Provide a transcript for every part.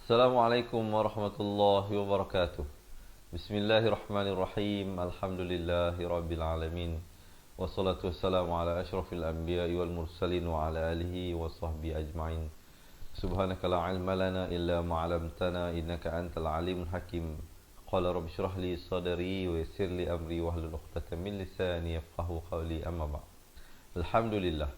Assalamualaikum warahmatullahi wabarakatuh. Bismillahirrahmanirrahim. Alhamdulillahi rabbil alamin. Wassalatu wassalamu ala asyrafil anbiya'i wal mursalin wa ala alihi wa sahbihi ajma'in. Subhanaka la ilma lana illa ma 'allamtana innaka antal alimul hakim. Qala rabbi shrah li sadri wa yassir li amri wahlul 'uqdatam min lisani yafqahu qawli, amma ba'd. Alhamdulillah.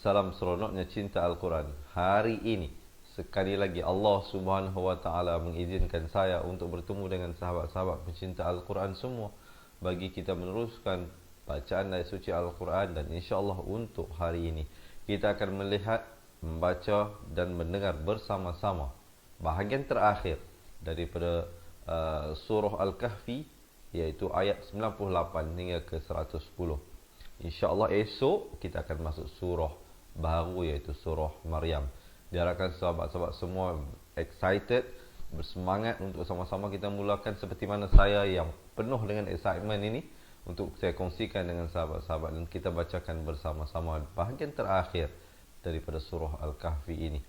Salam seronoknya cinta Al-Quran. Hari ini sekali lagi Allah Subhanahu wa taala mengizinkan saya untuk bertemu dengan sahabat-sahabat pencinta Al-Quran semua bagi kita meneruskan bacaan ayat suci Al-Quran. Dan insya-Allah untuk hari ini kita akan melihat, membaca dan mendengar bersama-sama bahagian terakhir daripada surah Al-Kahfi, iaitu ayat 98 hingga ke 110. Insya-Allah esok kita akan masuk surah baru, iaitu surah Maryam. Diharapkan sahabat-sahabat semua excited, bersemangat untuk sama-sama kita mulakan seperti mana saya yang penuh dengan excitement ini untuk saya kongsikan dengan sahabat-sahabat dan kita bacakan bersama-sama bahagian terakhir daripada surah Al-Kahfi ini.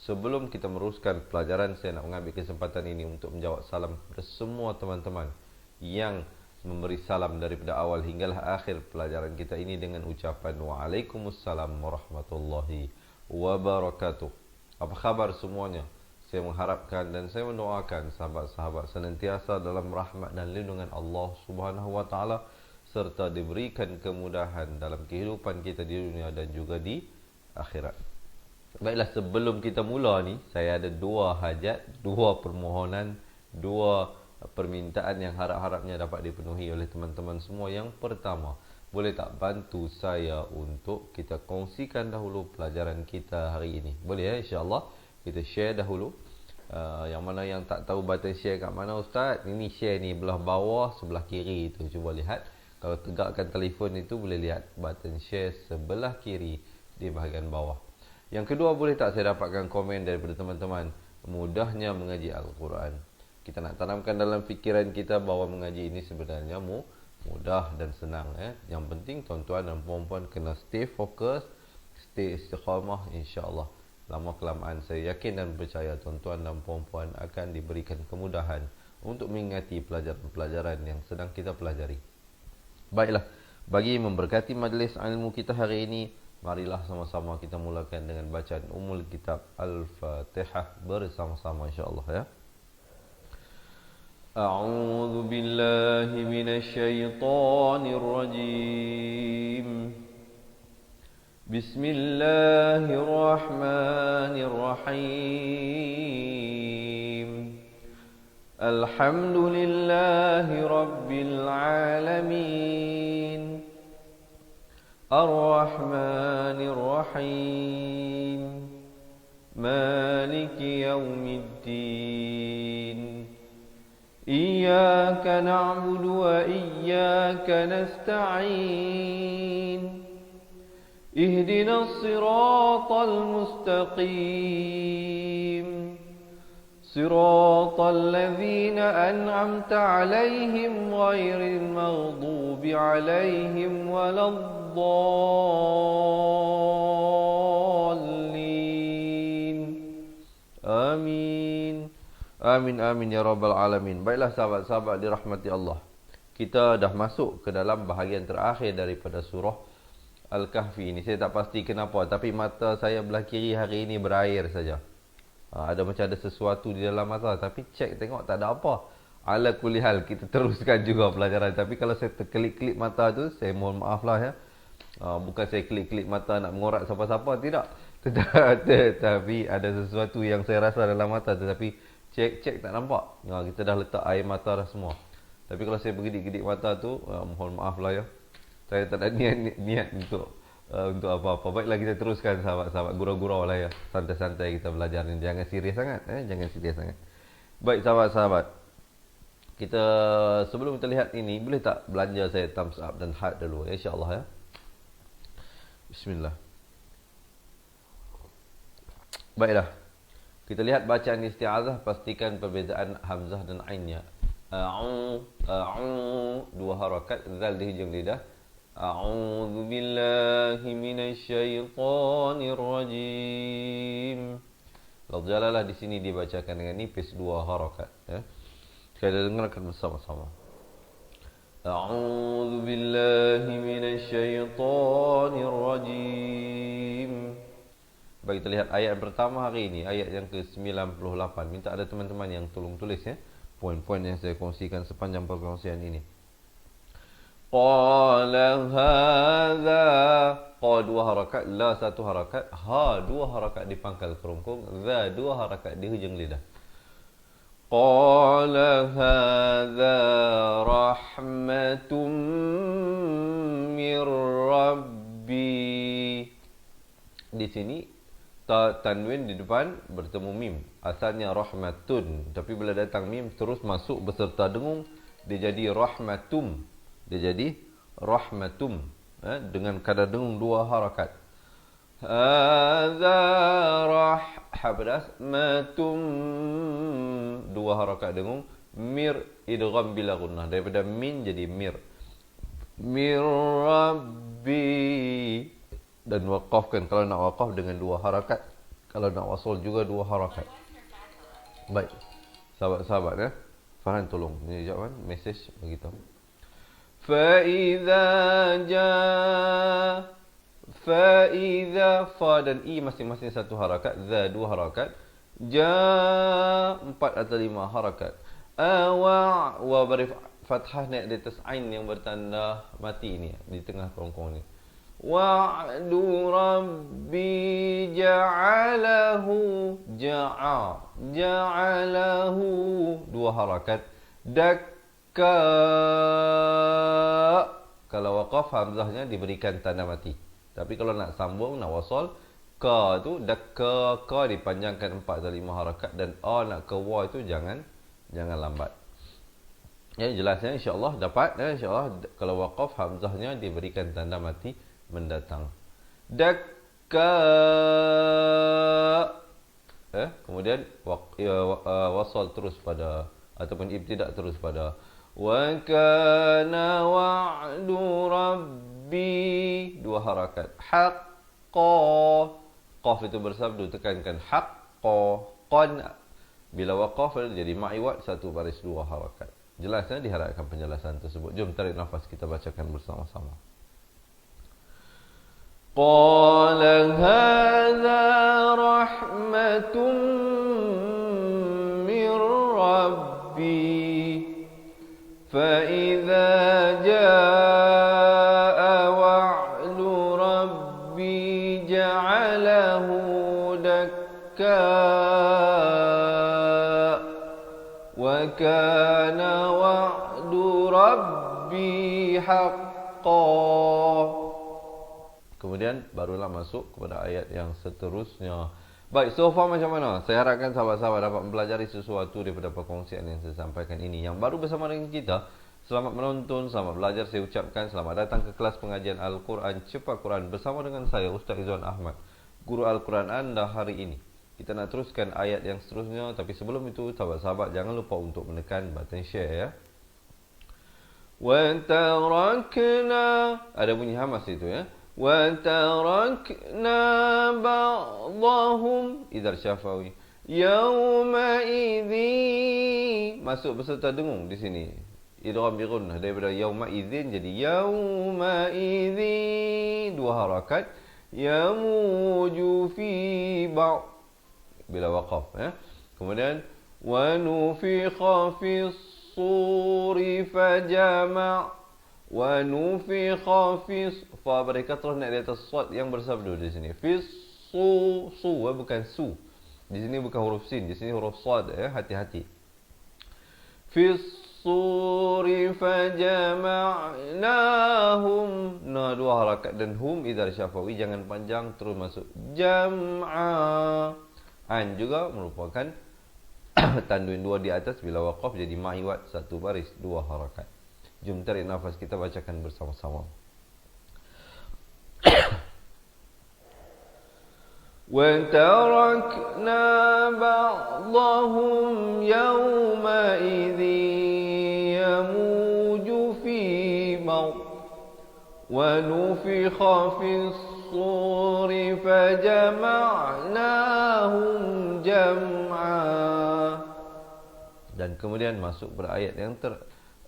Sebelum kita meneruskan pelajaran, saya nak mengambil kesempatan ini untuk menjawab salam kepada semua teman-teman yang memberi salam daripada awal hinggalah akhir pelajaran kita ini dengan ucapan Waalaikumsalam warahmatullahi wabarakatuh. Apa khabar semuanya? Saya mengharapkan dan saya mendoakan sahabat-sahabat senantiasa dalam rahmat dan lindungan Allah Subhanahu wa taala serta diberikan kemudahan dalam kehidupan kita di dunia dan juga di akhirat. Baiklah, sebelum kita mula ni, saya ada dua hajat, dua permohonan, dua permintaan yang harap-harapnya dapat dipenuhi oleh teman-teman semua. Yang pertama, boleh tak bantu saya untuk kita kongsikan dahulu pelajaran kita hari ini? Boleh ya, insya-Allah. Kita share dahulu. Yang mana yang tak tahu button share kat mana, Ustaz? Ini share ni belah bawah sebelah kiri itu. Cuba lihat. Kalau tegakkan telefon itu, boleh lihat button share sebelah kiri di bahagian bawah. Yang kedua, boleh tak saya dapatkan komen daripada teman-teman? Mudahnya mengaji Al-Quran. Kita nak tanamkan dalam fikiran kita bahawa mengaji ini sebenarnya mudah dan senang. Yang penting tuan-tuan dan puan-puan kena stay fokus, stay istiqamah, insya-Allah. Lama-kelamaan saya yakin dan percaya tuan-tuan dan puan-puan akan diberikan kemudahan untuk mengingati pelajaran-pelajaran yang sedang kita pelajari. Baiklah, bagi memberkati majlis ilmu kita hari ini, marilah sama-sama kita mulakan dengan bacaan Ummul Kitab Al-Fatihah bersama-sama, insya-Allah ya. A'udzu billahi minasyaitonir rajim. Bismillahirrahmanirrahim. Alhamdulillahi rabbil alamin. Ar-Rahmanir Rahim. Maliki yaumiddin. إياك نعبد وإياك نستعين اهدنا الصراط المستقيم صراط الذين أنعمت عليهم غير المغضوب عليهم ولا الضالين آمين. Amin amin ya rabbal alamin. Baiklah sahabat-sahabat dirahmati Allah, kita dah masuk ke dalam bahagian terakhir daripada surah Al-Kahfi ini. Saya tak pasti kenapa, tapi mata saya belah kiri hari ini berair saja. Ada macam ada sesuatu di dalam mata, tapi cek tengok tak ada apa. Ala kulli hal, kita teruskan juga pelajaran. Tapi kalau saya terkelip-kelip mata tu, saya mohon maaf lah ya. Bukan saya kelip-kelip mata nak mengorak siapa-siapa, tidak. Tetapi ada sesuatu yang saya rasa dalam mata, tetapi cek tak nampak. Kita dah letak air mata dah semua. Tapi kalau saya bergedik-gedik mata tu, mohon maaf lah ya. Saya tak ada niat untuk apa-apa. Baiklah, kita teruskan sahabat-sahabat, gurau-gurau lah ya. Santai-santai kita belajar ni. Jangan serius sangat. Jangan serius sangat. Baik sahabat-sahabat, kita sebelum kita lihat ini, boleh tak belanja saya thumbs up dan heart dulu, insya-Allah ya. Bismillah. Baiklah. Kita lihat bacaan isti'azah, pastikan perbezaan hamzah dan ainnya. Dua harakat, zal di hujung lidah. A'udzu billahi minasy syaithanir rajim. Lafaz jalalah di sini dibacakan dengan nipis 2 harakat, ya. Kita dengarkan bersama-sama. A'udzu billahi minasy syaithanir rajim. Baik, kita lihat ayat pertama hari ini, ayat yang ke-98. Minta ada teman-teman yang tolong tulis, ya, poin-poin yang saya kongsikan sepanjang perkongsian ini. Qala hadza, qa 2 harakat, la 1 harakat, ha 2 harakat di pangkal kerongkong, za 2 harakat di hujung lidah. Qala hadza rahmatum mir rabbi. Di sini tanwin di depan bertemu mim. Asalnya rahmatun, tapi bila datang mim terus masuk beserta dengung, dia jadi rahmatum. Dia jadi rahmatum, dengan kadar dengung 2 harakat. Hadza rahmatum 2 harakat dengung, mir idgham bila gunnah, daripada min jadi mir. Mir rabbi, dan waqafkan kalau nak waqaf dengan 2 harakat, kalau nak wasal juga 2 harakat. Baik, sahabat-sahabat, ya. Farhan tolong ni jawab mesej beritahu. Fa idza jaa, fa idza, fa dan i masing-masing 1 harakat, za 2 harakat, ja 4 atau 5 harakat. Awa, wa beri fathah naik di atas ain yang bertanda mati ni, di tengah kerongkong ni. Wa'du rabbi ja'alahu, ja'alahu 2 harakat. Dakka, kalau waqaf hamzahnya diberikan tanda mati. Tapi kalau nak sambung, nak wasal, ka tu dakka, ka dipanjangkan 4 atau 5 harakat, dan a nak ke wa itu jangan lambat. Ya, jelasnya insya-Allah dapat, ya, insya-Allah kalau waqaf hamzahnya diberikan tanda mati mendatang. Dakka, kemudian wasal terus pada, ataupun ibtidak terus pada wa kana wa'du rabbi 2 harakat. Haqqa, qaf itu bersabdu, tekankan haqqa. Qan bila waqaf jadi ma'iwat 1 baris 2 harakat. Jelasnya diharapkan penjelasan tersebut. Jom tarik nafas, kita bacakan bersama-sama. Qala hadza rahmatun mir rabbi fa idza jaa wa'du rabbi ja'alahu dakka wa kana wa'du rabbi haqqan. Kemudian barulah masuk kepada ayat yang seterusnya. Baik, so far macam mana? Saya harapkan sahabat-sahabat dapat mempelajari sesuatu daripada perkongsian yang saya sampaikan ini. Yang baru bersama dengan kita, selamat menonton, selamat belajar. Saya ucapkan selamat datang ke kelas pengajian Al-Quran Cepat Quran bersama dengan saya, Ustaz Izzuan Ahmad, guru Al-Quran anda hari ini. Kita nak teruskan ayat yang seterusnya, tapi sebelum itu sahabat-sahabat jangan lupa untuk menekan button share, ya. Wa tarakna, ada bunyi hamas itu, ya. Wa tarakna ba'dahum idhar syafawi yawma idzi, masuk beserta dengung di sini. Idgham bi gunnah, daripada yawma idzin jadi yawma idzi 2 harakat. Yamuju fi ba' bila waqaf, ya. Kemudian wa nufikha fis suri fajama', wa nufikha fis, fa mereka terus naik di atas sad yang bersabdu di sini. Fis su, bukan su. Di sini bukan huruf sin, di sini huruf sad, ya, hati-hati. Fis suri fajama'nahum, nah 2 harakat, dan hum idhar syafawi jangan panjang, terus masuk jam'a. An juga merupakan tanwin 2 di atas, bila waqaf jadi ma'iwat 1 baris 2 harakat. Jom tarik nafas, kita bacakan bersama-sama. Wa tarakna ba'dahum yawma idzi yamuju fi maw wa nufikha fis الطور فجمعناهم جمعا. Dan kemudian masuk pada ayat yang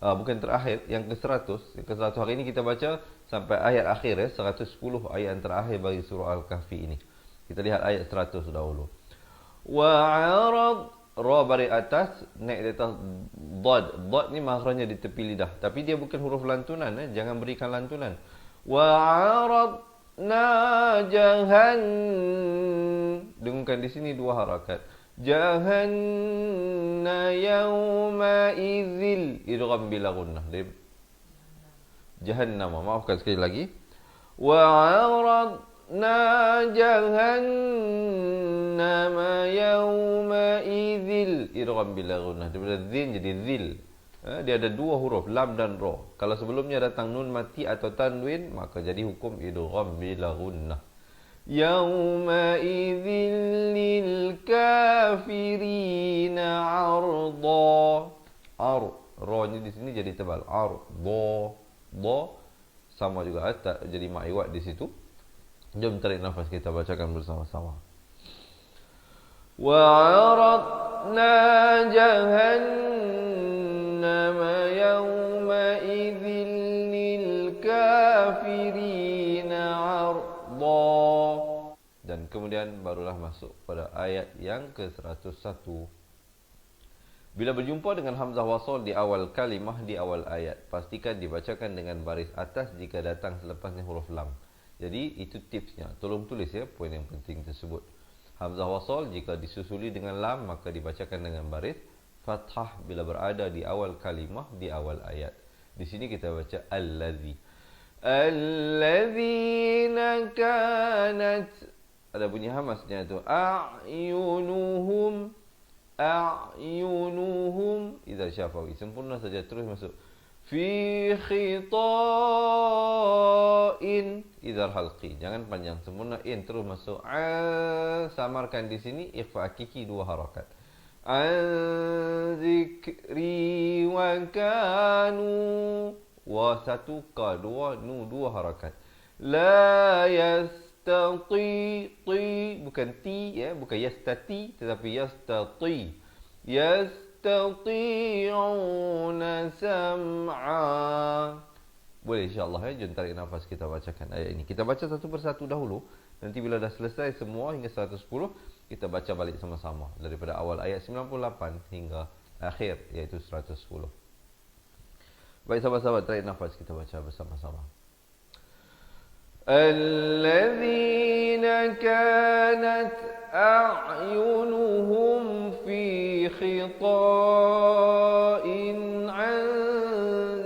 bukan terakhir, yang ke-100. Yang ke-100 hari ini kita baca sampai ayat akhir ya, 110 ayat yang terakhir bagi surah Al-Kahfi ini. Kita lihat ayat 100 dahulu. Wa'arad, ra baris atas, naik di atas dad. Dad ni makhrajnya di tepi lidah, tapi dia bukan huruf lantunan, jangan berikan lantunan. Wa'aradna dengungkan di sini dua harakat. Jahanna yawma idzil idgham bila gunnah. Jahannam, maafkan sekali lagi. Wa'aradna jahannama yawma idzil idgham bila gunnah. Daripada zin jadi zil. Dia ada dua huruf, lam dan ra. Kalau sebelumnya datang nun mati atau tanwin, maka jadi hukum idgham bila gunnah. Yawma idzil lil kafirina 'arda. Ra-nya di sini jadi tebal. 'arda. Sama juga tak jadi ma'iwat di situ. Jom tarik nafas, kita bacakan bersama-sama. Wa'aradna jahannama yawma idzil lil kafirina 'arda. Dan kemudian barulah masuk pada ayat yang ke-101. Bila berjumpa dengan hamzah wasal di awal kalimah, di awal ayat, pastikan dibacakan dengan baris atas jika datang selepasnya huruf lam. Jadi itu tipsnya. Tolong tulis ya poin yang penting tersebut. Hamzah wasal jika disusuli dengan lam, maka dibacakan dengan baris fathah bila berada di awal kalimah, di awal ayat. Di sini kita baca allazi. Allazina kanat, ada bunyi hamasnya tu. A'yunuhum idza syafawi. Sempurna saja, terus masuk. Fi khita'in idza halqi. Jangan panjang, sempurna in terus masuk. Samarkan di sini ikhfa hakiki dua harakat. An zikri wa kanu, wa satu ka dua nu dua harakat. La bukan ti ya, bukan yastati tetapi yastati'una sam'a. Boleh insya-Allah ya, jom tarik nafas, kita bacakan ayat ini. Kita baca satu persatu dahulu. Nanti bila dah selesai semua hingga 110, kita baca balik sama-sama daripada awal ayat 98 hingga akhir iaitu 110. Baik sahabat-sahabat, tarik nafas, kita baca bersama-sama. الذين كانت أعينهم في خطاء عن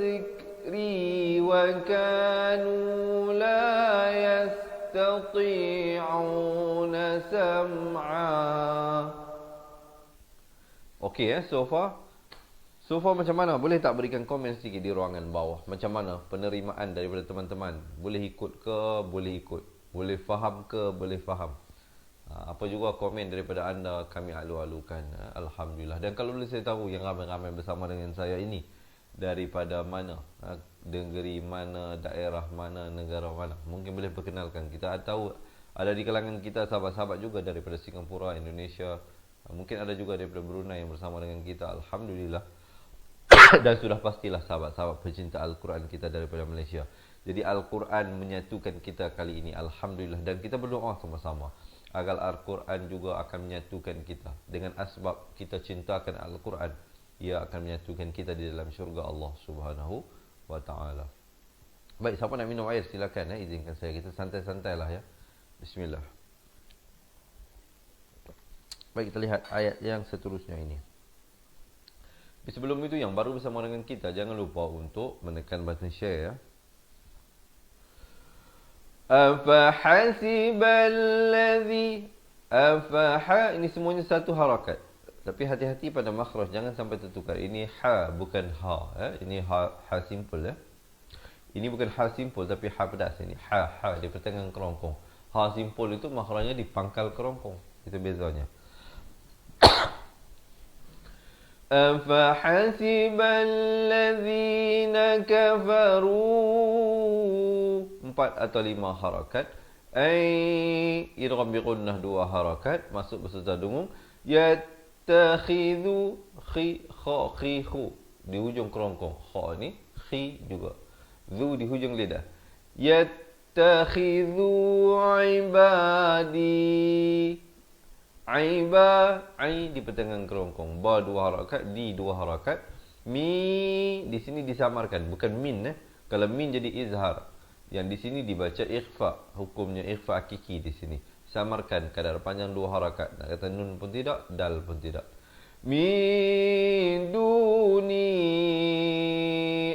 ذكري وكانوا لا يستطيعون سمعا. Okey ya, so far macam mana? Boleh tak berikan komen sedikit di ruangan bawah? Macam mana penerimaan daripada teman-teman? Boleh ikut ke? Boleh ikut. Boleh faham ke? Boleh faham. Apa juga komen daripada anda, kami alu-alukan. Alhamdulillah. Dan kalau boleh saya tahu yang ramai-ramai bersama dengan saya ini daripada mana? Negeri mana? Daerah mana? Negara mana? Mungkin boleh perkenalkan. Kita tahu ada di kalangan kita sahabat-sahabat juga daripada Singapura, Indonesia. Mungkin ada juga daripada Brunei yang bersama dengan kita. Alhamdulillah. Dan sudah pastilah sahabat-sahabat pecinta Al-Quran kita daripada Malaysia. Jadi Al-Quran menyatukan kita kali ini, alhamdulillah. Dan kita berdoa sama-sama agar Al-Quran juga akan menyatukan kita. Dengan asbab kita cintakan Al-Quran, ia akan menyatukan kita di dalam syurga Allah Subhanahu wa ta'ala. Baik, siapa nak minum air silakan ya, izinkan saya. Kita santai-santailah ya. Bismillah. Baik, kita lihat ayat yang seterusnya ini. Sebelum itu, yang baru bersama dengan kita, jangan lupa untuk menekan button share ya. Ini semuanya satu harakat. Tapi hati-hati pada makhraj, jangan sampai tertukar. Ini ha, bukan ha ya. Ini ha simple ya. Ini bukan ha simple tapi ha pedas ini. Ha di pertengahan kerongkong. Ha simple itu makhrajnya di pangkal kerongkong. Itu bezanya. أَفَحَسِبَ الَّذِينَ كَفَرُوا 4 atau 5 harakat. Idgham bi gunnah 2 harakat masuk beserta dengung. Yattakhidhu khi khu di hujung kerongkong. Kha ni khi juga. Zu di hujung lidah. Yattakhidhu ibadi. Ai di pertengahan kerongkong. Ba 2 harakat, di 2 harakat. Mi di sini disamarkan, bukan min. Kalau min jadi izhar. Yang di sini dibaca ikhfa. Hukumnya ikhfa hakiki di sini. Samarkan kadar panjang 2 harakat. Nak kata nun pun tidak, dal pun tidak. Min duni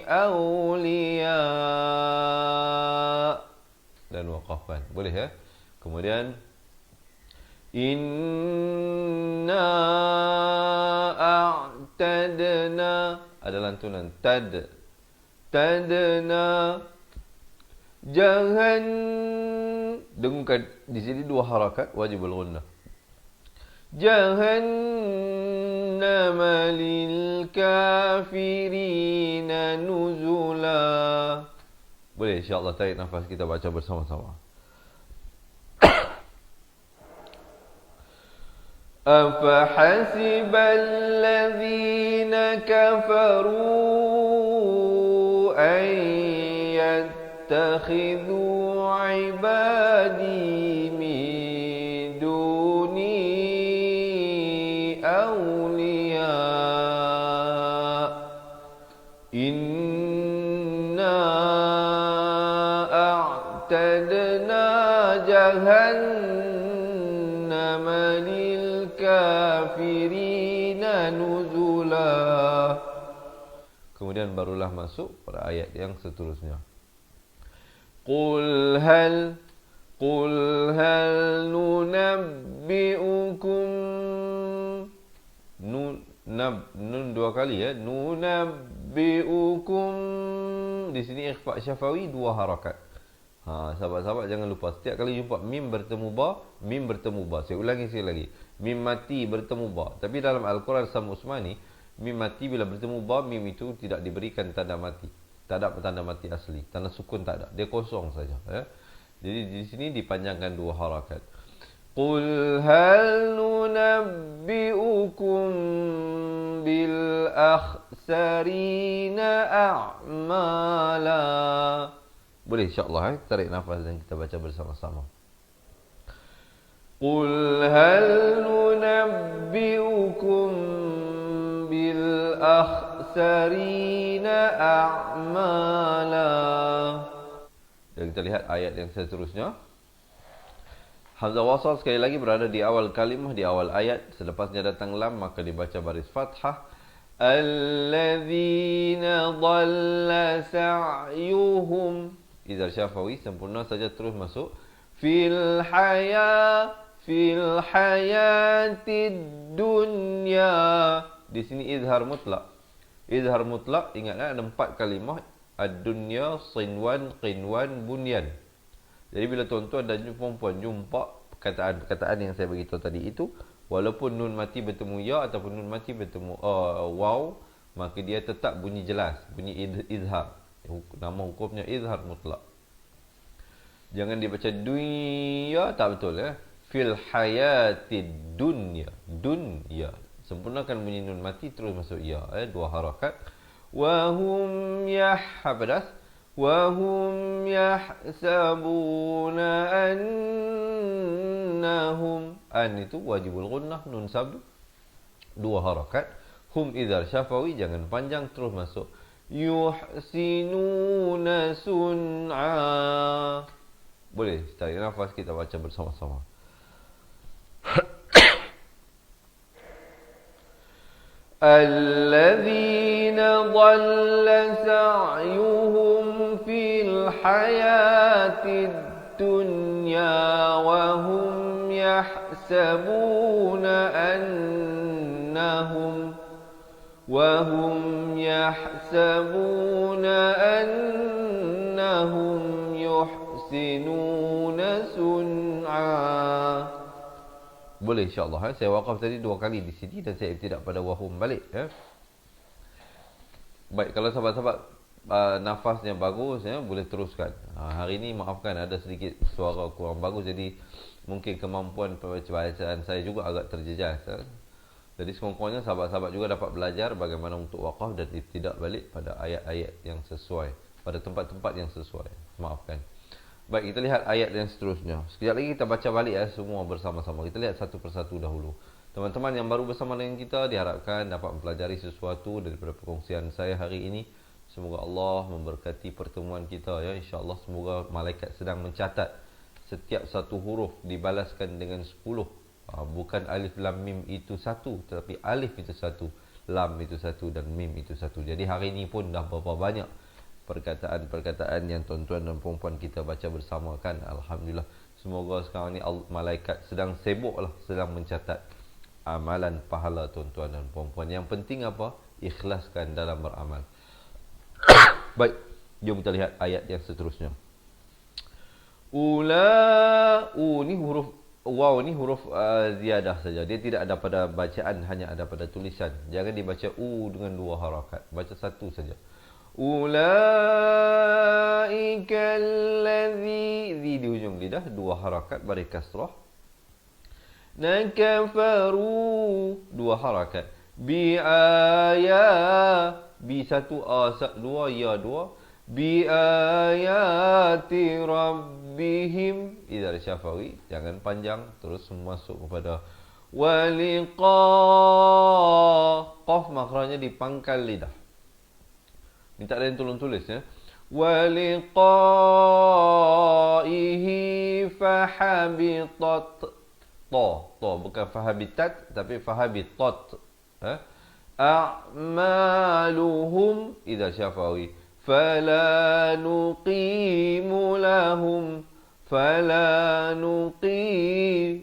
awliya. Dan waqafkan. Boleh ya? Kemudian inna a'tadna ada lantunan tadna jangan dengungkan di sini 2 harakat wajibul ghunnah. Jahannama lil kafirina nuzula. Boleh insya-Allah tarik nafas kita baca bersama-sama. أفحسب الذين كفروا أن يتخذوا عبادي من دوني أولياء إنا أعتدنا جهنم kafirina nuzula. Kemudian barulah masuk pada ayat yang seterusnya. Qul hal nunabbi'ukum nun 2 kali ya. Nunabbi'ukum di sini ikhfa syafawi 2 harakat. Sahabat-sahabat jangan lupa setiap kali jumpa mim bertemu ba. Saya ulangi sekali lagi. Mim mati bertemu ba. Tapi dalam Al-Quran Sam Usmani, mim mati bila bertemu ba, mim itu tidak diberikan tanda mati. Tak ada tanda mati asli. Tanda sukun tak ada. Dia kosong saja. Ya? Jadi di sini dipanjangkan 2 harakat. Qul hal nunabbi'ukum bil akhsarina a'mala. Boleh insya-Allah tarik nafas dan kita baca bersama-sama. Qul hal nunabbi'ukum bil akhsarina a'mala. Dan kita lihat ayat yang seterusnya. Hamzah wasal sekali lagi berada di awal kalimah, di awal ayat. Selepasnya datang lam maka dibaca baris fathah. Alladzina dhalla sa'yuhum. Izhar syafawi sempurna saja terus masuk. Fil hayatid dunya. Di sini izhar mutlak. Izhar mutlak ingatlah ada 4 kalimah. Ad-dunya, sinwan, qinwan, bunyan. Jadi bila tuan-tuan dan perempuan jumpa perkataan yang saya beritahu tadi itu, walaupun nun mati bertemu ya ataupun nun mati bertemu waw, maka dia tetap bunyi jelas, bunyi izhar. Nama hukumnya izhar mutlak. Jangan dibaca dunya, tak betul ya. Fil hayatid dunya. Dunya. Sempurnakan bunyi nun mati terus masuk ya, 2 harakat. Wa hum yahbas wa hum yahsabuna annahum. An itu wajibul gunnah nun sabdu 2 harakat. Hum izhar syafawi jangan panjang terus masuk. Yuhsinuna sun'a. Boleh tarik nafas kita baca bersama-sama. Alladzina dhalla sa'yuhum fil hayatid dunya wa hum yahsabuna annahum وَهُمْ يَحْسَبُونَ أَنَّهُمْ يُحْسِنُونَ صُنْعًا. Boleh insya-Allah. Saya waqaf tadi 2 kali di sini dan saya ibtidak pada wahum balik ya. Baik, kalau sahabat-sahabat nafasnya bagus ya, boleh teruskan. Hari ini maafkan ada sedikit suara kurang bagus, jadi mungkin kemampuan pembacaan saya juga agak terjejas ya. Jadi sekurang-kurangnya sahabat-sahabat juga dapat belajar bagaimana untuk wakaf dan tidak balik pada ayat-ayat yang sesuai, pada tempat-tempat yang sesuai. Maafkan. Baik, kita lihat ayat yang seterusnya. Sekejap lagi kita baca balik ya, semua bersama-sama. Kita lihat satu persatu dahulu. Teman-teman yang baru bersama dengan kita diharapkan dapat mempelajari sesuatu daripada perkongsian saya hari ini. Semoga Allah memberkati pertemuan kita ya. InsyaAllah semoga malaikat sedang mencatat setiap satu huruf dibalaskan dengan 10. Bukan alif lam mim itu satu, tetapi alif itu satu, lam itu satu dan mim itu satu. Jadi hari ini pun dah berapa banyak perkataan-perkataan yang tuan-tuan dan puan-puan kita baca bersama kan. Alhamdulillah. Semoga sekarang ni malaikat sedang sibuk lah, sedang mencatat amalan pahala tuan-tuan dan puan-puan. Yang penting apa? Ikhlaskan dalam beramal. Baik, jom kita lihat ayat yang seterusnya. Ni huruf waw ni huruf ziyadah saja. Dia tidak ada pada bacaan, hanya ada pada tulisan. Jangan dibaca dengan 2 harakat. Baca satu saja. Ulaika allazi di hujung lidah 2 harakat bari kasrah. Nakafaru 2 harakat. Bi satu a 2 ya 2. Bi ayati rabbihim idza syafawi, jangan panjang, terus masuk kepada waliqa, qaf makhrajnya di pangkal lidah. Ini tak ada yang tolong tulis ya. Waliqaihi fahabitat, to bukan fahabitat tapi fahabitat. A'maluhum idza syafawi فلا نقيم لهم 2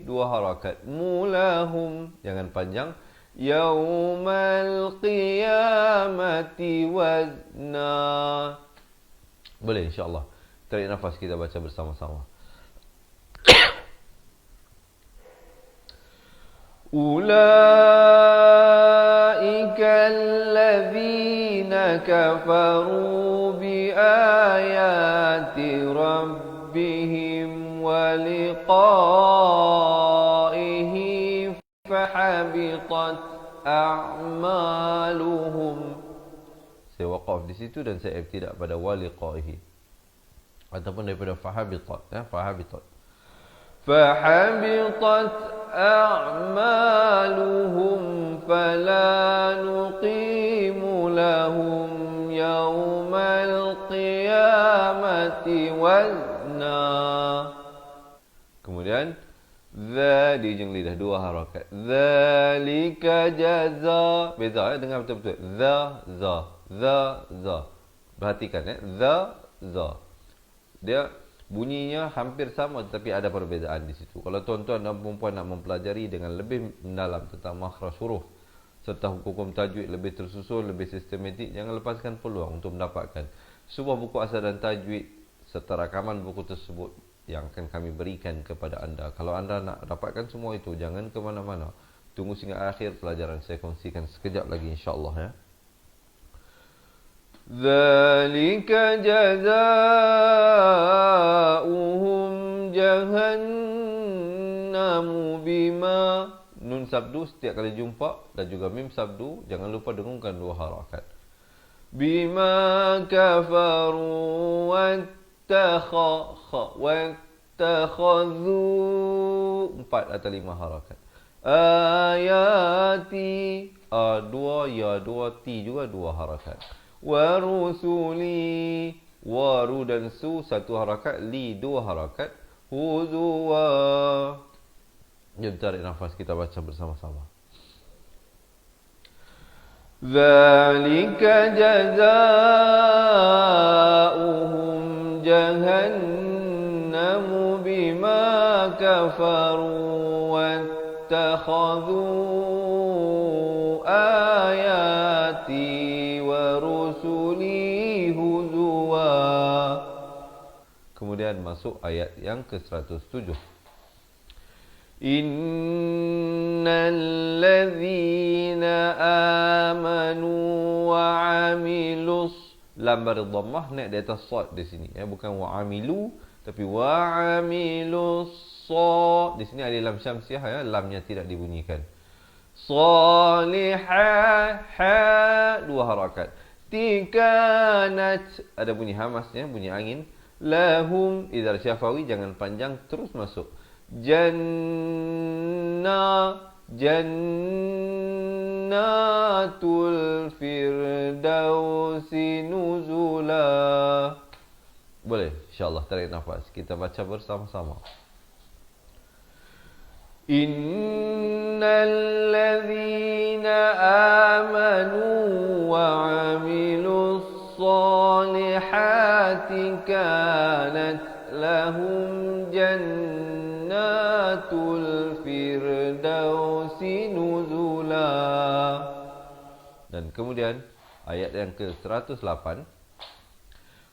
harakat mulahum, jangan panjang, yaumal qiyamati wazna. Boleh insyaAllah. Tarik nafas, kita baca bersama-sama. Ulaika alladzina kafaru bi ayati rabbihim wa liqaihi fahabitat a'maluhum. Saya waqaf di situ dan saya ibtidak pada wa liqaihi ataupun daripada fahabitat ya, fahabitat. فحبطت أعمالهم فلا نقيم لهم يوم القيامة وزنا. Kemudian za di ujung lidah 2 harakat. Zalika jaza. Beza ya, dengar betul-betul. Za. Perhatikan ya. Za. Dia bunyinya hampir sama tetapi ada perbezaan di situ. Kalau tuan-tuan dan puan-puan nak mempelajari dengan lebih mendalam tentang makhraj huruf serta hukum tajwid lebih tersusun, lebih sistematik, jangan lepaskan peluang untuk mendapatkan sebuah buku asal dan tajwid serta rakaman buku tersebut yang akan kami berikan kepada anda. Kalau anda nak dapatkan semua itu, jangan ke mana-mana. Tunggu sehingga akhir pelajaran, saya kongsikan sekejap lagi insya-Allah ya. Dzalika jazaa'uhum jahannamu bima. Nun sabdu setiap kali jumpa dan juga mim sabdu jangan lupa dengungkan 2 harakat. Bima kafaru wattakhadhu 4 atau 5 harakat. Ayati 2 ya 2 ti juga 2 harakat. Warusuli, waru dan su 1 harakat, li 2 harakat, huzuwa. Jom tarik nafas, kita baca bersama-sama. Zalika jazaa'uhum jahannamu bima kafaru wattakhadhu ayati Kemudian masuk ayat yang ke-107. Innal ladzina amanu wa 'amilus lam baris dhammah naik di atas sad di sini ya, bukan wa'amilu tapi wa'amilus sa. Di sini alif lam syamsiah ya, lamnya tidak dibunyikan. Salihah, ha, dua harakat. Tikanat, ada bunyi hamasnya, bunyi angin. Lahum, idhar syafawi, jangan panjang, terus masuk. Jannatul firdausi nuzula. Boleh, insyaAllah tarik nafas. Kita baca bersama-sama. Innal ladzina amanu wa 'amilus solihati kanat lahum jannatul firdausi nuzula. Dan kemudian ayat yang ke-108,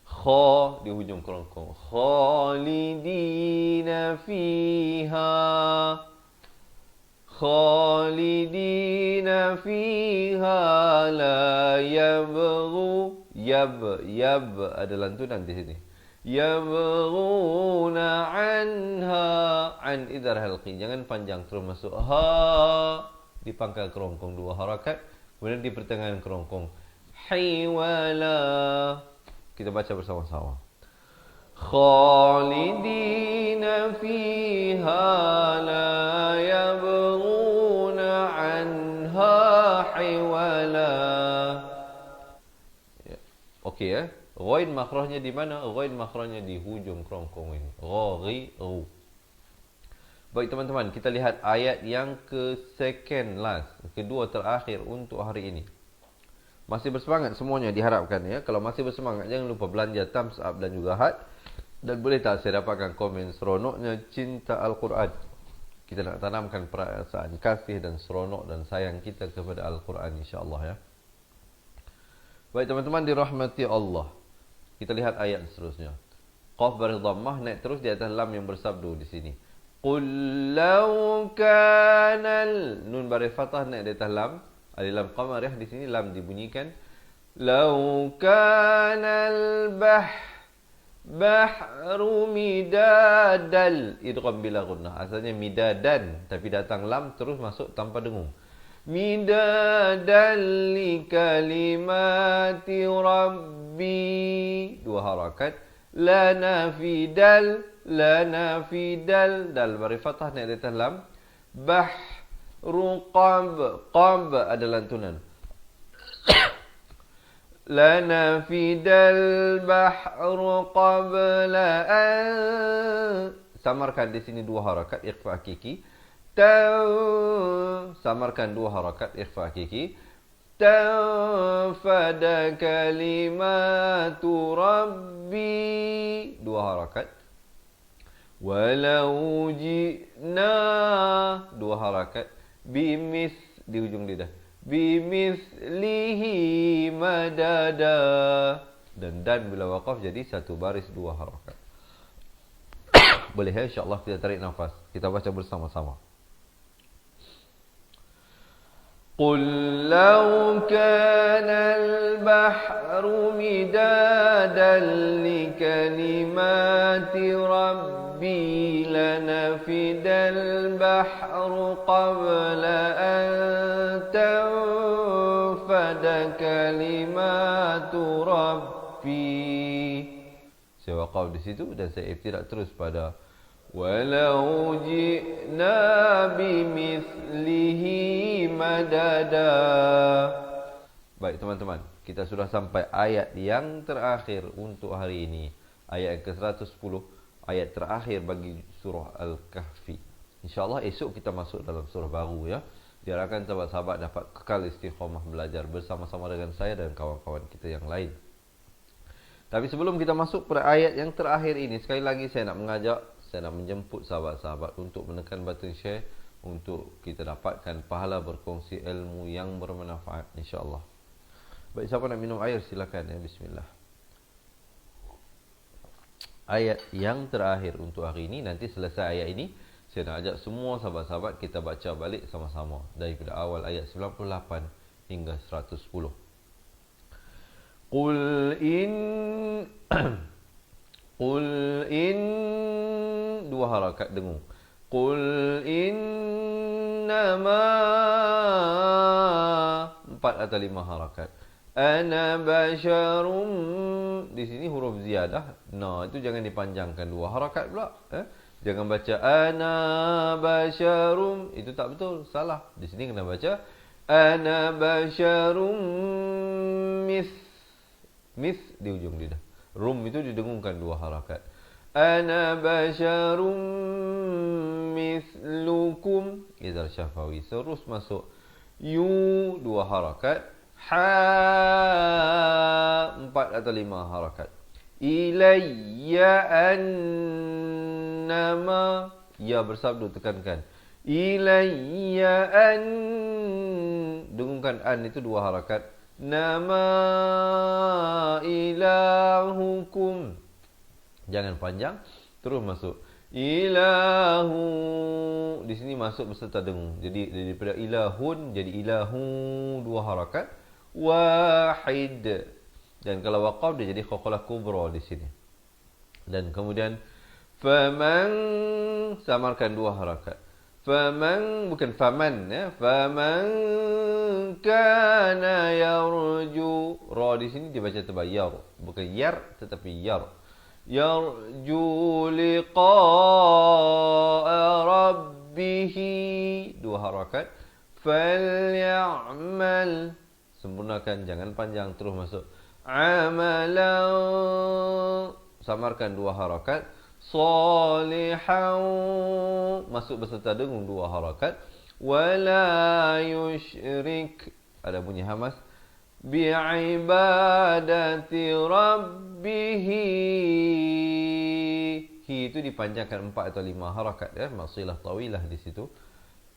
kha di hujung kerongkong, khalidina fiha, khalidina fiha la yabghu, yab ada lantunan di sini, yabghuna anha, an idhar halqi, jangan panjang, terus masuk ha di pangkal kerongkong dua harakat, kemudian di pertengahan kerongkong hiwala. Kita baca bersama-sama. Khalidina fiha la yabghuna anha hiwala. Ya. Okey ya. Ghain makhrajnya di mana? Ghain makhrajnya di hujung kerongkong ini. Gha-ghi-ru. Baik teman-teman, kita lihat ayat yang ke second last, kedua terakhir untuk hari ini. Masih bersemangat semuanya diharapkan ya. Kalau masih bersemangat, jangan lupa belanja thumbs up dan juga heart. Dan boleh tak saya dapatkan komen seronoknya cinta Al-Quran. Kita nak tanamkan perasaan kasih dan seronok dan sayang kita kepada Al-Quran insya-Allah ya. Baik teman-teman dirahmati Allah. Kita lihat ayat seterusnya. Qaf baris dhammah naik terus di atas lam yang bersabdu di sini. Qul law kanal, nun baris fathah naik di atas lam. Alif lam qamariyah di sini lam dibunyikan. Law kanal bahru midadal, idgham bila gunnah. Asalnya midadan tapi datang lam terus masuk tanpa dengung. Midadan li kalimati rabbi, dua harakat. Lana fidal, dal baris fathah naik di atas lam. Qab ada lantunan. Lana fidal bahru qabla an, samarkan di sini dua harakat ikhfa hakiki. Samarkan dua harakat ikhfa hakiki. Tanfada kalimatu rabbi, dua harakat. Walau ji'na, dua harakat. Bimis di hujung lidah. Bimislihi madada. Dan bila waqaf jadi satu baris dua harakat. Boleh ya insya-Allah kita tarik nafas. Kita baca bersama-sama. Qul law kana al-bahru midadan li kalimati rabbi lanafidal bahru qabla an tanfada kalimatu rabbi. Saya waqaf di situ dan saya ibtidak terus pada walau ji'na bimithlihi madada. Baik teman-teman, kita sudah sampai ayat yang terakhir untuk hari ini. Ayat ke-110, ayat terakhir bagi surah Al-Kahfi. InsyaAllah esok kita masuk dalam surah baru ya. Diharapkan sahabat-sahabat dapat kekal istiqamah belajar bersama-sama dengan saya dan kawan-kawan kita yang lain. Tapi sebelum kita masuk pada ayat yang terakhir ini, sekali lagi saya nak menjemput sahabat-sahabat untuk menekan button share untuk kita dapatkan pahala berkongsi ilmu yang bermanfaat insya-Allah. Baik, siapa nak minum air silakan ya, bismillah. Ayat yang terakhir untuk hari ini, nanti selesai ayat ini saya nak ajak semua sahabat-sahabat kita baca balik sama-sama daripada awal ayat 98 hingga 110. Qul in Qul in dua harakat dengung. Qul innama empat atau lima harakat. Ana basyarum, di sini huruf ziyadah. Nah, itu jangan dipanjangkan dua harakat pula. Jangan baca ana basyarum, itu tak betul, salah. Di sini kena baca ana basyarum mis di ujung lidah. Rum itu didengungkan dua harakat. Ana basyarum mislukum, izhar syafawi, terus masuk yu dua harakat. Ha empat atau lima harakat. Ilayya annama, ya bersabdu tekankan. Ilayya an, dengungkan an itu dua harakat. Nama ilahukum, jangan panjang, terus masuk. Ilahu, di sini masuk beserta dengung. Jadi daripada ilahun jadi ilahu dua harakat. Wahid, dan kalau waqaf dia jadi qalqalah kubra di sini. Dan kemudian faman, samarkan dua harakat. Faman, bukan faman ya. Faman kana yarju, ra di sini dibaca tabayyar, bukan yar tetapi yar. Yarju liqa'a rabbih, dua harakat. Falyamal, sempurnakan, jangan panjang, terus masuk. Amalan, samarkan dua harakat. Salihan, masuk beserta dengung dua harakat. Wala yushrik, ada bunyi hamas. Bi'ibadati rabbihi, hi itu dipanjangkan empat atau lima harakat ya, masilah tawilah di situ.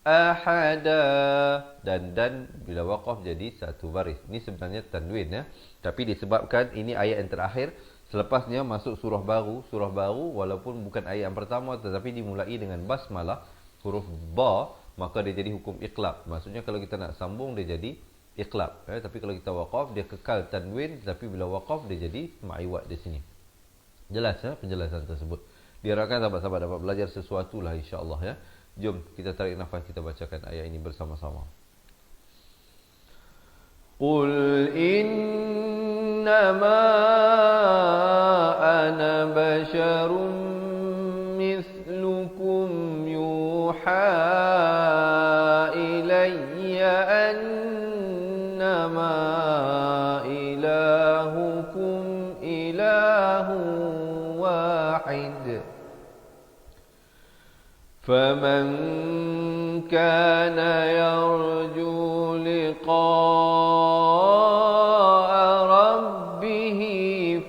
Ahada, dan bila waqaf jadi satu baris. Ini sebenarnya tanwin ya, tapi disebabkan ini ayat yang terakhir, selepasnya masuk surah baru walaupun bukan ayat yang pertama tetapi dimulai dengan basmalah, huruf ba, maka dia jadi hukum iqlab. Maksudnya kalau kita nak sambung dia jadi iqlab ya, tapi kalau kita waqaf dia kekal tanwin, tapi bila waqaf dia jadi ma'iwat di sini. Jelas ya penjelasan tersebut. Diharapkan sahabat-sahabat dapat belajar sesuatu lah insya-Allah ya. Jom kita tarik nafas, kita bacakan ayat ini bersama-sama. Qul innama ana basyarum mislukum yuha ilayya annama ilahukum ilahu wahid. فمن كان يرجو لقاء ربه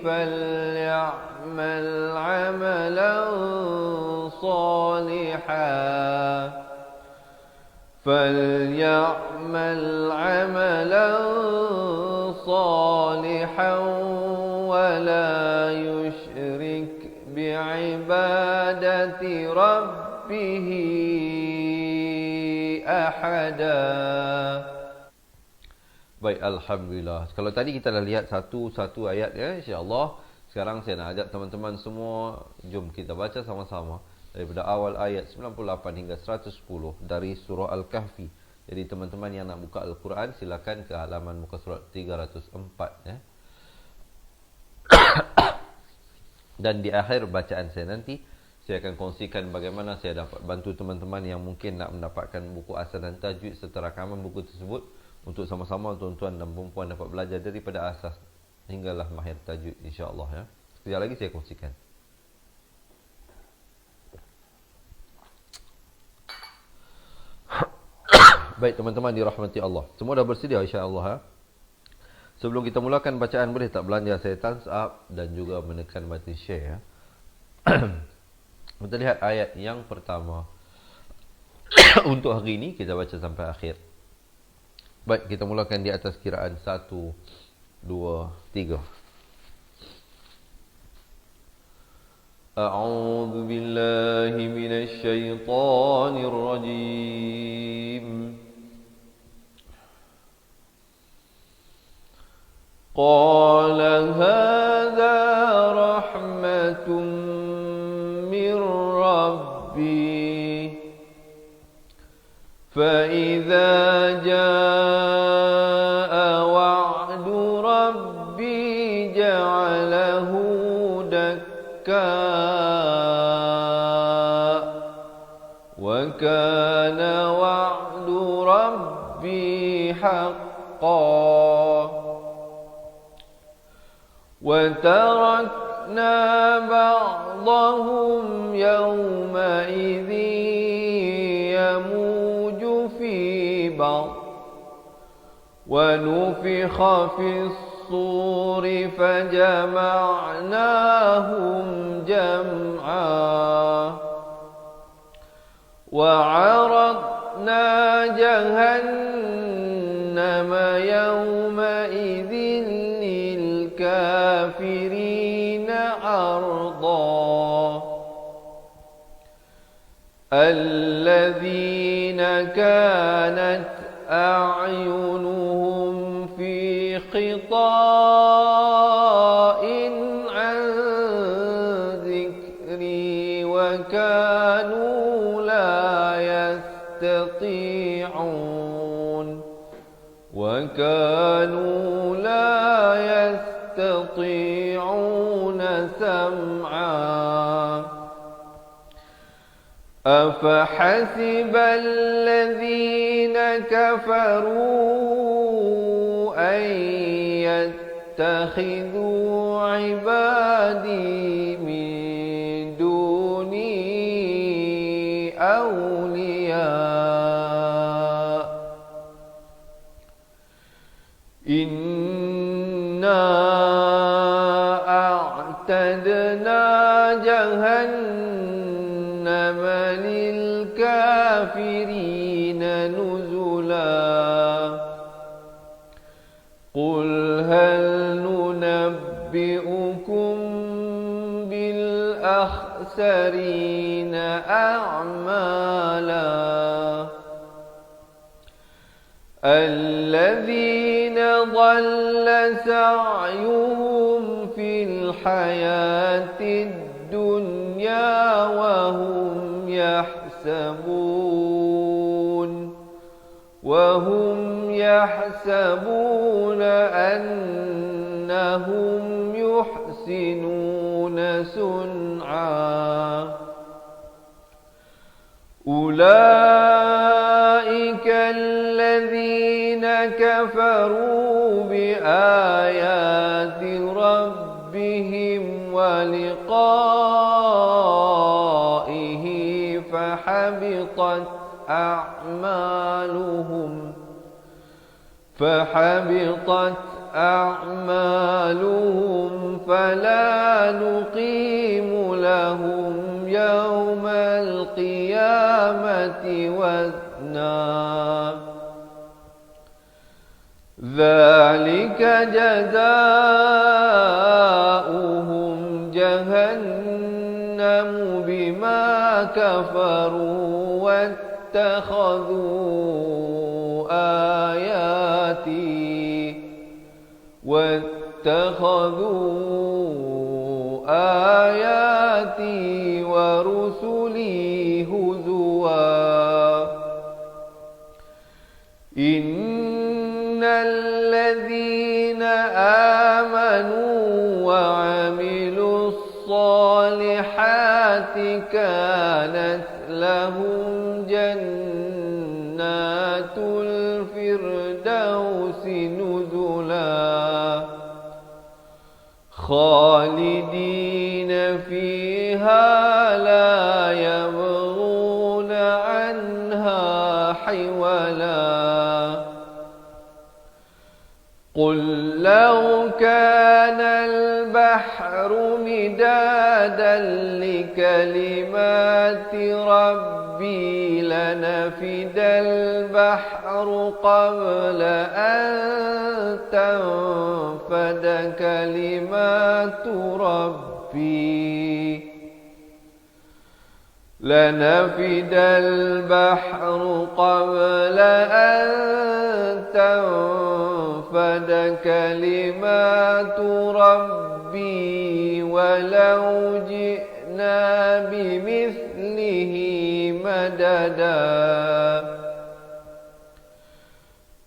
فليعمل عملا صالحا ولا يشرك بعبادة ربه أحدا. Baik, alhamdulillah. Kalau tadi kita dah lihat satu-satu ayat ya, insya-Allah. Sekarang saya nak ajak teman-teman semua, jom kita baca sama-sama daripada awal ayat 98 hingga 110 dari surah Al-Kahfi. Jadi teman-teman yang nak buka Al-Quran, silakan ke halaman muka surat 304 ya. Dan di akhir bacaan saya nanti, saya akan kongsikan bagaimana saya dapat bantu teman-teman yang mungkin nak mendapatkan buku asas dan tajwid serta rakaman buku tersebut, untuk sama-sama tuan-tuan dan puan-puan dapat belajar daripada asas hinggalah mahir tajwid insya-Allah ya. Sekejap lagi saya kongsikan. Baik teman-teman dirahmati Allah. Semua dah bersedia insya-Allah ya. Sebelum kita mulakan bacaan, boleh tak belanja saya thumbs up dan juga menekan button share ya. Kita lihat ayat yang pertama. Untuk hari ini kita baca sampai akhir. Baik, kita mulakan di atas kiraan 1, 2, 3. A'udzu billahi minasy syaithanir rajim. قال هذا رحمة من ربي فإذا جاء وعد ربي جعله دكا وكان وعد ربي حقا وتركنا بعضهم يومئذ يموج في بعض ونفخ في الصور فجمعناهم جمعا وعرضنا جهنم يومئذ للكافرين عرضا الذين كانت أعينهم في غطاء عن ذكري وكانوا لا يستطيعون سمعا أفحسب الذين كفروا أن يتخذوا عبادي من دوني أولياء إنا أعتدنا جهنم للكافرين نزلا قل هل ننبئكم بالأخسرين أعمالا الذين ضل سعيهم في الحياة الدنيا وهم يحسبون أنهم يحسنون صنعا أولئك الذين كفروا بآيات ربهم ولقائه فحبطت أعمالهم فلا نقيم لهم يوم القيامة وزنا ذلك جزاؤهم جهنم بما كفروا آياتي ورسلي هزوا إن الذين آمنوا وعملوا الصالحات كانت لهم جنات الفردوس نزلا خالدين فيها لا يبغون عنها حولا قل لو كان البحر مدادا لكلمات ربي لنفد البحر قبل أن تنفد كلمات ربي لنفد البحر قبل أن تنفد كلمات ربي ولو جئنا بمثله مددا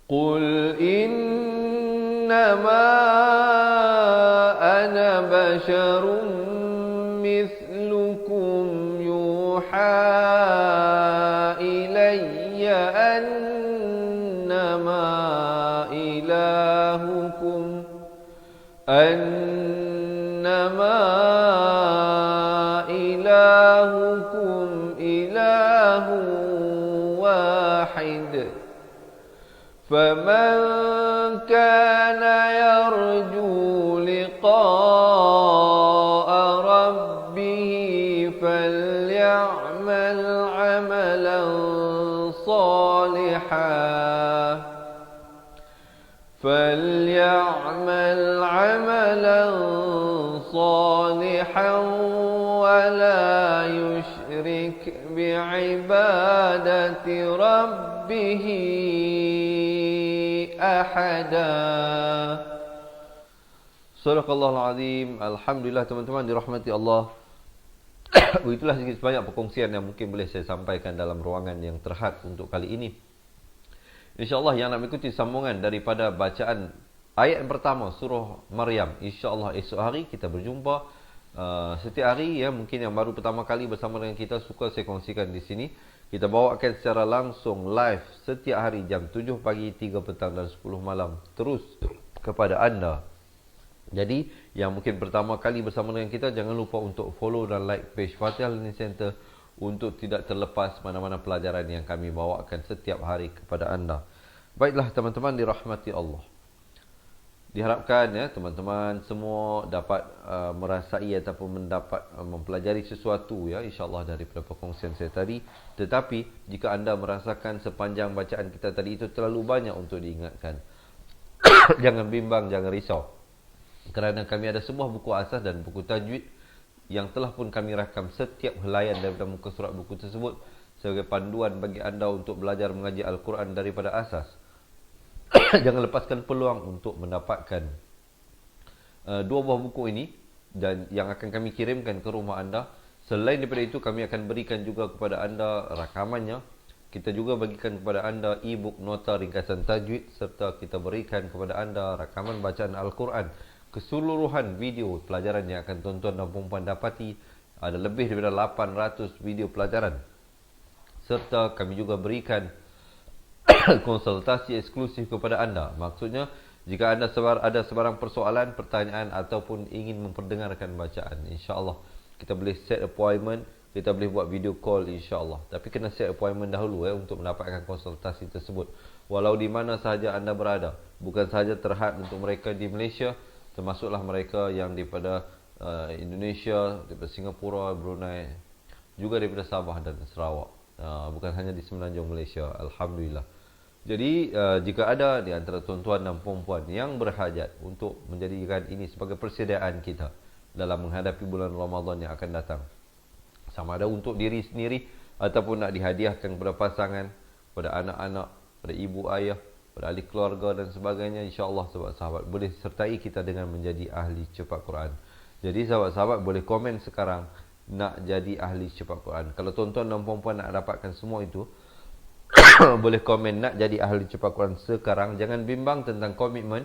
قل إنما أنا بشر مثلكم يوحى إلي أنما إلهكم إله واحد فمن كان يرجو لقاء ربه فليعمل عملا صالحا ولا يشرك بعبادة ربه أحدا. Sadaqallahul Azim. Alhamdulillah teman-teman dirahmati Allah. Itulah sedikit banyak perkongsian yang mungkin boleh saya sampaikan dalam ruangan yang terhad untuk kali ini. InsyaAllah yang nak mengikuti sambungan daripada bacaan ayat yang pertama surah Maryam, InsyaAllah esok hari kita berjumpa setiap hari ya. Mungkin yang baru pertama kali bersama dengan kita, suka saya kongsikan di sini. Kita bawakan secara langsung live setiap hari jam 7 pagi, 3 petang dan 10 malam terus kepada anda. Jadi yang mungkin pertama kali bersama dengan kita, jangan lupa untuk follow dan like page Fatihah Learning Center untuk tidak terlepas mana-mana pelajaran yang kami bawakan setiap hari kepada anda. Baiklah teman-teman dirahmati Allah. Diharapkan ya teman-teman semua dapat merasai ataupun mendapat mempelajari sesuatu ya, insya-Allah daripada perkongsian saya tadi. Tetapi jika anda merasakan sepanjang bacaan kita tadi itu terlalu banyak untuk diingatkan, jangan bimbang, jangan risau. Kerana kami ada sebuah buku asas dan buku tajwid yang telah pun kami rakam setiap helaian daripada muka surat buku tersebut sebagai panduan bagi anda untuk belajar mengaji Al-Quran daripada asas. Jangan lepaskan peluang untuk mendapatkan dua buah buku ini dan yang akan kami kirimkan ke rumah anda. Selain daripada itu, kami akan berikan juga kepada anda rakamannya. Kita juga bagikan kepada anda e-book nota ringkasan tajwid, serta kita berikan kepada anda rakaman bacaan Al-Quran. Keseluruhan video pelajaran yang akan tuan-tuan dan puan-puan dapati, ada lebih daripada 800 video pelajaran. Serta kami juga berikan konsultasi eksklusif kepada anda. Maksudnya, jika anda ada sebarang persoalan, pertanyaan ataupun ingin memperdengarkan bacaan, insya-Allah kita boleh set appointment, kita boleh buat video call insya-Allah. Tapi kena set appointment dahulu untuk mendapatkan konsultasi tersebut. Walau di mana sahaja anda berada, bukan sahaja terhad untuk mereka di Malaysia, termasuklah mereka yang daripada Indonesia, daripada Singapura, Brunei, juga daripada Sabah dan Sarawak. Bukan hanya di Semenanjung Malaysia, alhamdulillah. Jadi jika ada di antara tuan-tuan dan puan-puan yang berhajat untuk menjadikan ini sebagai persediaan kita dalam menghadapi bulan Ramadan yang akan datang, sama ada untuk diri sendiri ataupun nak dihadiahkan kepada pasangan, kepada anak-anak, kepada ibu ayah, kepada ahli keluarga dan sebagainya, insya-Allah sahabat-sahabat boleh sertai kita dengan menjadi ahli cepat Quran. Jadi sahabat-sahabat boleh komen sekarang nak jadi ahli cepat Quran. Kalau tuan-tuan dan puan-puan nak dapatkan semua itu, boleh komen nak jadi ahli cepat Quran sekarang. Jangan bimbang tentang komitmen.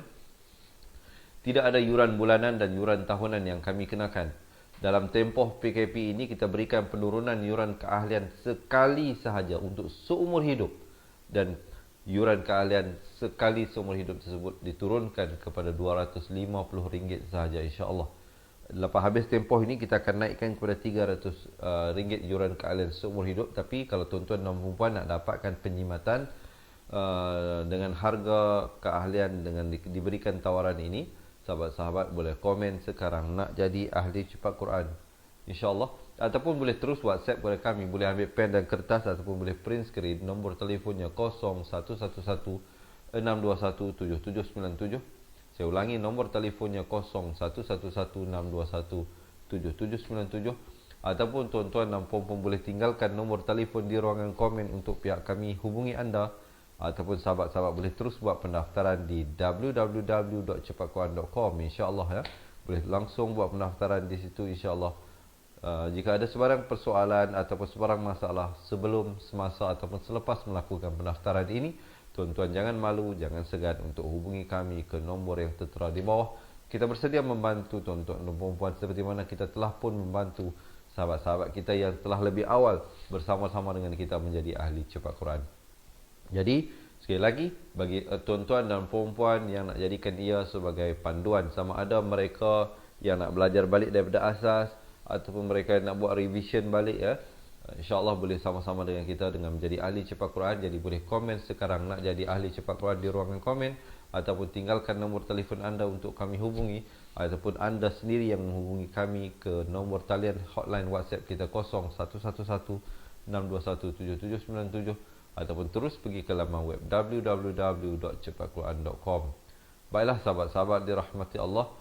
Tidak ada yuran bulanan dan yuran tahunan yang kami kenakan. Dalam tempoh PKP ini kita berikan penurunan yuran keahlian sekali sahaja untuk seumur hidup, dan yuran keahlian sekali seumur hidup tersebut diturunkan kepada RM250 sahaja, insya-Allah. Lepas habis tempoh ini kita akan naikkan kepada RM300 yuran keahlian seumur hidup. Tapi kalau tuan-tuan dan puan-puan nak dapatkan penyimatan dengan harga keahlian dengan diberikan tawaran ini, sahabat-sahabat boleh komen sekarang nak jadi ahli cepat Quran, insya-Allah. Ataupun boleh terus WhatsApp kepada kami, boleh ambil pen dan kertas ataupun boleh print screen. Nombor telefonnya 0111-621-7797. Saya ulangi, nombor telefonnya 0111-621-7797. ataupun tuan-tuan dan puan-puan boleh tinggalkan nombor telefon di ruangan komen untuk pihak kami hubungi anda, ataupun sahabat-sahabat boleh terus buat pendaftaran di www.cepatquran.com, insya-Allah ya. Boleh langsung buat pendaftaran di situ, insya-Allah. Jika ada sebarang persoalan ataupun sebarang masalah sebelum, semasa ataupun selepas melakukan pendaftaran ini, tuan-tuan jangan malu, jangan segan untuk hubungi kami ke nombor yang tertera di bawah. Kita bersedia membantu tuan-tuan dan puan-puan seperti mana kita telah pun membantu sahabat-sahabat kita yang telah lebih awal bersama-sama dengan kita menjadi ahli cepat Quran. Jadi, sekali lagi, bagi tuan-tuan dan puan-puan yang nak jadikan ia sebagai panduan, sama ada mereka yang nak belajar balik daripada asas ataupun mereka yang nak buat revision balik ya, insya-Allah boleh sama-sama dengan kita dengan menjadi ahli cepat Quran. Jadi boleh komen sekarang nak jadi ahli cepat Quran di ruangan komen, ataupun tinggalkan nombor telefon anda untuk kami hubungi, ataupun anda sendiri yang menghubungi kami ke nombor talian hotline WhatsApp kita 0111-621-7797, ataupun terus pergi ke laman web www.cepatquran.com. Baiklah sahabat-sahabat dirahmati Allah,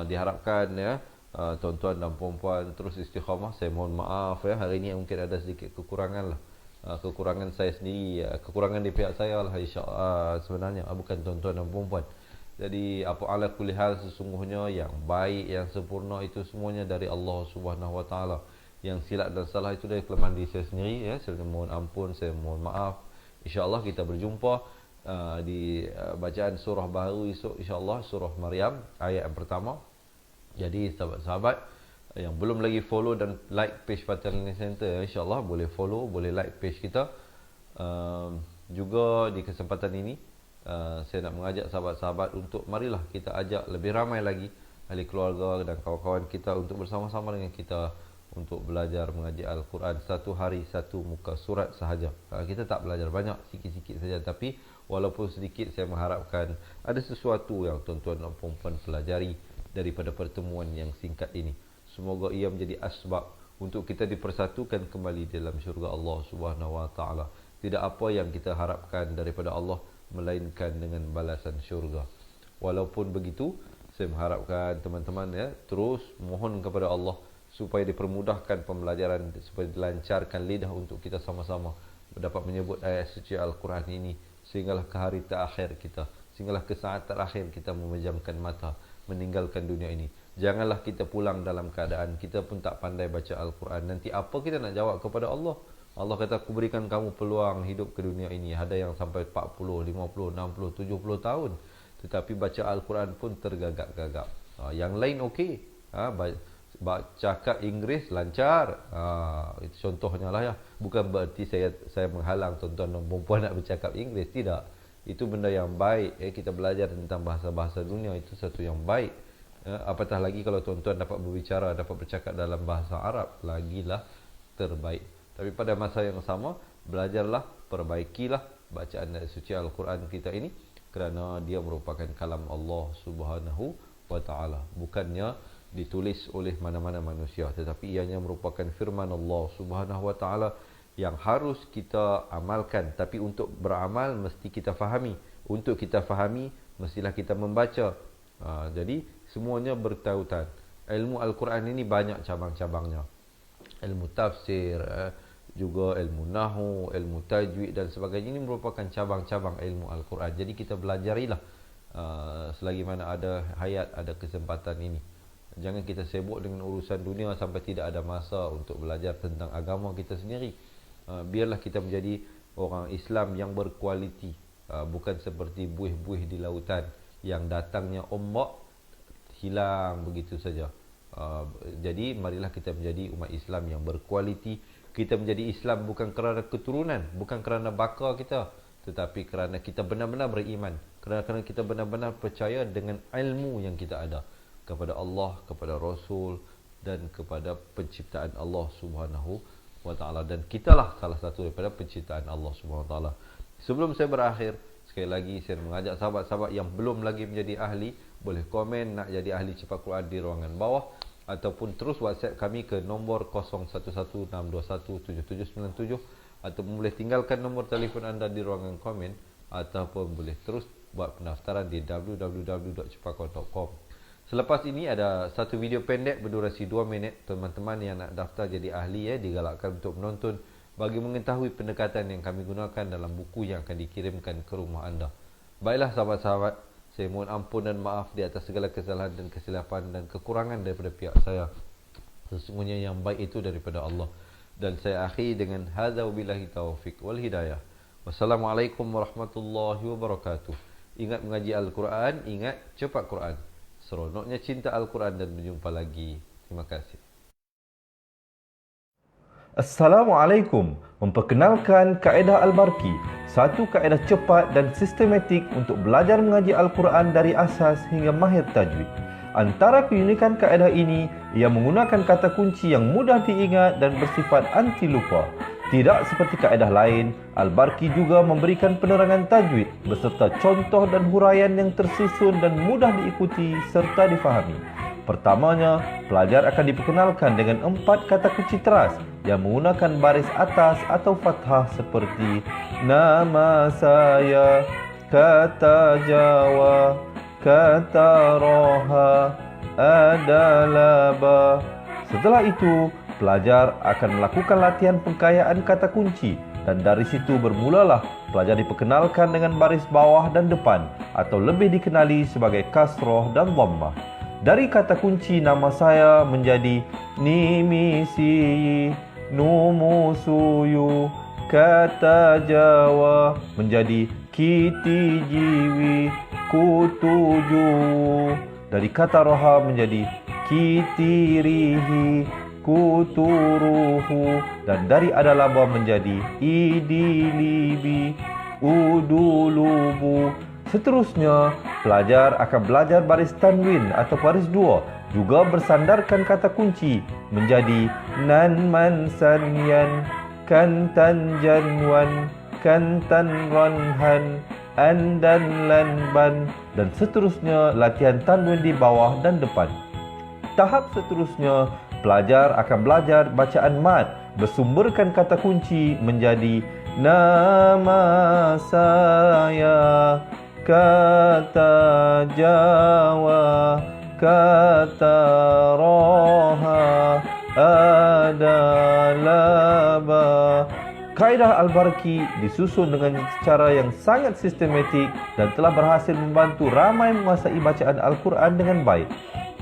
diharapkan ya tuan-tuan dan puan-puan terus istiqamah. Saya mohon maaf ya, hari ini mungkin ada sedikit kekurangan lah. Kekurangan saya sendiri, kekurangan di pihak saya lah insya-Allah sebenarnya, bukan tuan-tuan dan puan-puan. Jadi apa ala kulli hal, sesungguhnya yang baik, yang sempurna itu semuanya dari Allah Subhanahu Wa Taala. Yang silap dan salah itu dari kelemahan diri saya sendiri ya. Saya mohon ampun, saya mohon maaf. Insya-Allah kita berjumpa di bacaan surah baru esok, insya-Allah surah Maryam ayat yang pertama. Jadi sahabat-sahabat yang belum lagi follow dan like page Fatihah Learning Center, insya-Allah boleh follow, boleh like page kita. Juga di kesempatan ini saya nak mengajak sahabat-sahabat untuk marilah kita ajak lebih ramai lagi ahli keluarga dan kawan-kawan kita untuk bersama-sama dengan kita untuk belajar mengaji Al-Quran satu hari satu muka surat sahaja. Kita tak belajar banyak, sikit-sikit saja, tapi walaupun sedikit saya mengharapkan ada sesuatu yang tuan-tuan dan puan-puan pelajari daripada pertemuan yang singkat ini. Semoga ia menjadi asbab untuk kita dipersatukan kembali dalam syurga Allah Subhanahu Wa Taala. Tidak apa yang kita harapkan daripada Allah melainkan dengan balasan syurga. Walaupun begitu, saya mengharapkan teman-teman ya terus mohon kepada Allah supaya dipermudahkan pembelajaran, supaya dilancarkan lidah untuk kita sama-sama dapat menyebut ayat suci Al-Quran ini sehinggalah ke hari terakhir kita, sehinggalah ke saat terakhir kita memejamkan mata meninggalkan dunia ini. Janganlah kita pulang dalam keadaan kita pun tak pandai baca Al-Quran. Nanti apa kita nak jawab kepada Allah? Allah kata, aku berikan kamu peluang hidup ke dunia ini. Ada yang sampai 40, 50, 60, 70 tahun. Tetapi baca Al-Quran pun tergagap-gagap. Yang lain okey. Cakap Inggeris lancar. Itu contohnya lah ya. Bukan berarti saya menghalang tuan-tuan dan puan-puan nak bercakap Inggeris. Tidak. Itu benda yang baik. Kita belajar tentang bahasa-bahasa dunia, itu satu yang baik. Apatah lagi kalau tuan-tuan dapat berbicara, dapat bercakap dalam bahasa Arab, lagilah terbaik. Tapi pada masa yang sama, belajarlah, perbaikilah bacaan suci Al-Quran kita ini, kerana dia merupakan kalam Allah Subhanahu Wa Taala. Bukannya ditulis oleh mana-mana manusia, tetapi ianya merupakan firman Allah Subhanahu Wa Taala yang harus kita amalkan. Tapi untuk beramal mesti kita fahami. Untuk kita fahami mestilah kita membaca. Jadi semuanya bertautan. Ilmu Al-Quran ini banyak cabang-cabangnya. Ilmu tafsir, juga ilmu nahu, ilmu tajwid dan sebagainya, ini merupakan cabang-cabang ilmu Al-Quran. Jadi kita belajarilah selagi mana ada hayat, ada kesempatan ini. Jangan kita sibuk dengan urusan dunia sampai tidak ada masa untuk belajar tentang agama kita sendiri. Biarlah kita menjadi orang Islam yang berkualiti, bukan seperti buih-buih di lautan yang datangnya ombak hilang begitu saja. Jadi marilah kita menjadi umat Islam yang berkualiti. Kita menjadi Islam bukan kerana keturunan, bukan kerana baka kita, tetapi kerana kita benar-benar beriman, kerana kita benar-benar percaya dengan ilmu yang kita ada kepada Allah, kepada Rasul dan kepada penciptaan Allah Subhanahu Wa Taala. Dan kitalah salah satu daripada penciptaan Allah Subhanahu Wa Taala. Sebelum saya berakhir, sekali lagi saya mengajak sahabat-sahabat yang belum lagi menjadi ahli, boleh komen nak jadi ahli cepat Quran di ruangan bawah, ataupun terus WhatsApp kami ke nombor 0116217797, ataupun boleh tinggalkan nombor telefon anda di ruangan komen, ataupun boleh terus buat pendaftaran di www.cepatquran.com. Selepas ini ada satu video pendek berdurasi 2 minit. Teman-teman yang nak daftar jadi ahli digalakkan untuk menonton bagi mengetahui pendekatan yang kami gunakan dalam buku yang akan dikirimkan ke rumah anda. Baiklah sahabat-sahabat, saya mohon ampun dan maaf di atas segala kesalahan dan kesilapan dan kekurangan daripada pihak saya. Sesungguhnya yang baik itu daripada Allah. Dan saya akhiri dengan hadza wabillahi taufik wal hidayah. Wassalamualaikum warahmatullahi wabarakatuh. Ingat mengaji Al-Quran, ingat cepat Quran. Seronoknya cinta Al-Quran dan berjumpa lagi. Terima kasih. Assalamualaikum. Memperkenalkan kaedah Al-Barki, satu kaedah cepat dan sistematik untuk belajar mengaji Al-Quran dari asas hingga mahir tajwid. Antara keunikan kaedah ini, ia menggunakan kata kunci yang mudah diingat dan bersifat anti lupa. Tidak seperti kaedah lain, Al-Barki juga memberikan penerangan tajwid beserta contoh dan huraian yang tersusun dan mudah diikuti serta difahami. Pertamanya, pelajar akan diperkenalkan dengan 4 kata kunci teras yang menggunakan baris atas atau fathah seperti nama saya, kata Jawa, kata Roha, adalah ba. Setelah itu, pelajar akan melakukan latihan pengkayaan kata kunci dan dari situ bermulalah pelajar diperkenalkan dengan baris bawah dan depan atau lebih dikenali sebagai kasroh dan dhammah. Dari kata kunci nama saya menjadi nimisi, numusuyu, kata Jawa menjadi kiti jiwi, kutuju. Dari kata roha menjadi kitirihi, kuturuhu. Dan dari adalaba menjadi idilibi, udulubu. Seterusnya, pelajar akan belajar baris tanwin atau baris dua, juga bersandarkan kata kunci menjadi nan man sanyan, kantan janwan, kantan ranhan, andan lanban, dan seterusnya latihan tanwin di bawah dan depan. Tahap seterusnya, pelajar akan belajar bacaan mad bersumberkan kata kunci menjadi nama saya, kata Jawa, kata Roha, adalah ba. Kaedah Al-Barki disusun dengan cara yang sangat sistematik dan telah berhasil membantu ramai menguasai bacaan Al-Quran dengan baik.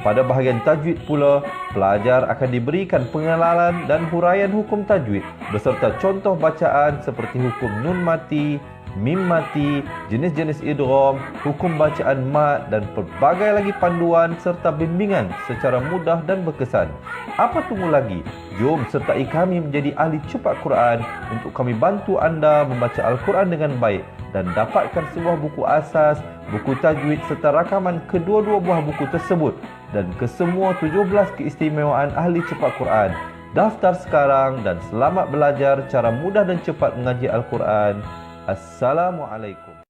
Pada bahagian tajwid pula, pelajar akan diberikan pengenalan dan huraian hukum tajwid beserta contoh bacaan seperti hukum nun mati, mim mati, jenis-jenis idgham, hukum bacaan mad dan pelbagai lagi panduan serta bimbingan secara mudah dan berkesan. Apa tunggu lagi? Jom sertai kami menjadi ahli cepat Quran untuk kami bantu anda membaca Al-Quran dengan baik dan dapatkan sebuah buku asas, buku tajwid serta rakaman kedua-dua buah buku tersebut dan kesemua 17 keistimewaan ahli cepat Quran. Daftar sekarang dan selamat belajar cara mudah dan cepat mengaji Al-Quran. Assalamualaikum.